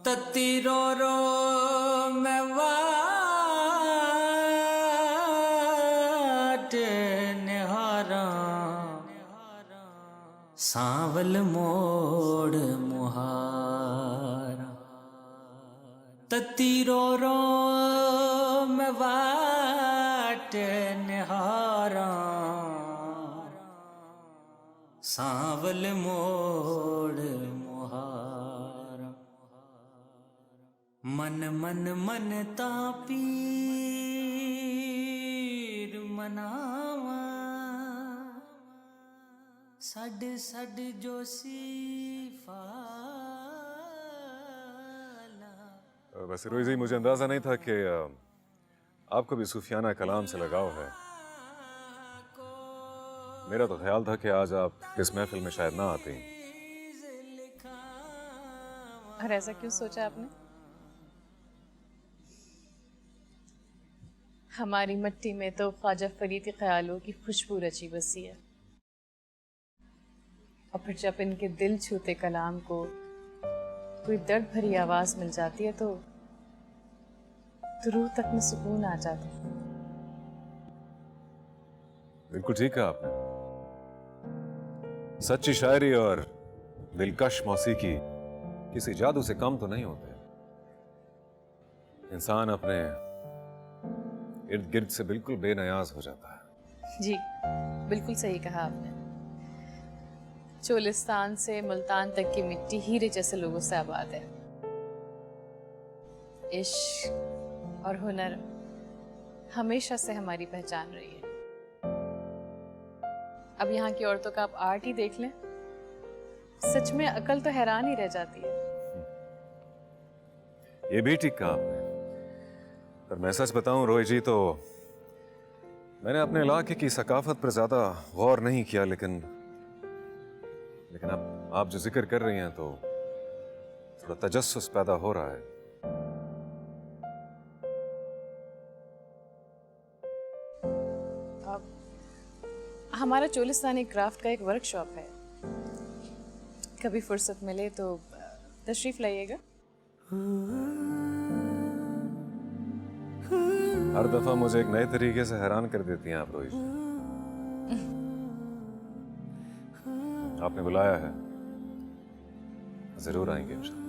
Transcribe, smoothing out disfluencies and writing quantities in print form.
तत्ती रो रो मैं वाट निहारा सांवल मोड़ मुहारा। तत्ती रो मैं वाट निहारा सांवल मोड़ मुहारा। मन मन मन तापीर मनावा सड सड जोशी फाला। वैसे रोई जी, मुझे अंदाजा नहीं था कि आपको भी सूफियाना कलाम से लगाव है। मेरा तो ख्याल था कि आज आप इस महफिल में शायद ना आती। और ऐसा क्यों सोचा आपने? हमारी मिट्टी में तो ख्वाजा फरीद के ख्यालों की खुशबू रची बसी है, और फिर जब इनके दिल छूते कलाम को कोई दर्द भरी आवाज मिल जाती है तो रूह तक में सुकून आ जाता है। बिल्कुल ठीक है आपने। सच्ची शायरी और दिलकश मौसीकी किसी जादू से कम तो नहीं होते। इंसान अपने इर्द गिर्द से बिल्कुल बेनियाज हो जाता है। जी बिल्कुल सही कहा आपने। चोलिस्तान से मुल्तान तक की मिट्टी हीरे जैसे लोगों से आबाद है। इश्क और हुनर हमेशा से हमारी पहचान रही है। अब यहाँ की औरतों का आप आर्ट ही देख लें, सच में अकल तो हैरान ही रह जाती है। ये भी ठीक कहा आपने। पर मैं सच बताऊं रोई जी, तो मैंने अपने इलाके की सकाफत पर ज्यादा गौर नहीं किया, लेकिन अब आप जो जिक्र कर रही हैं तो थोड़ा तजस्सुस पैदा हो रहा है। हमारा चोलिस्तानी क्राफ्ट का एक वर्कशॉप है, कभी फुर्सत मिले तो तशरीफ लाइएगा। हर दफा मुझे एक नए तरीके से हैरान कर देती हैं आप रोई जी। आपने बुलाया है, जरूर आएंगे इंशाल्लाह।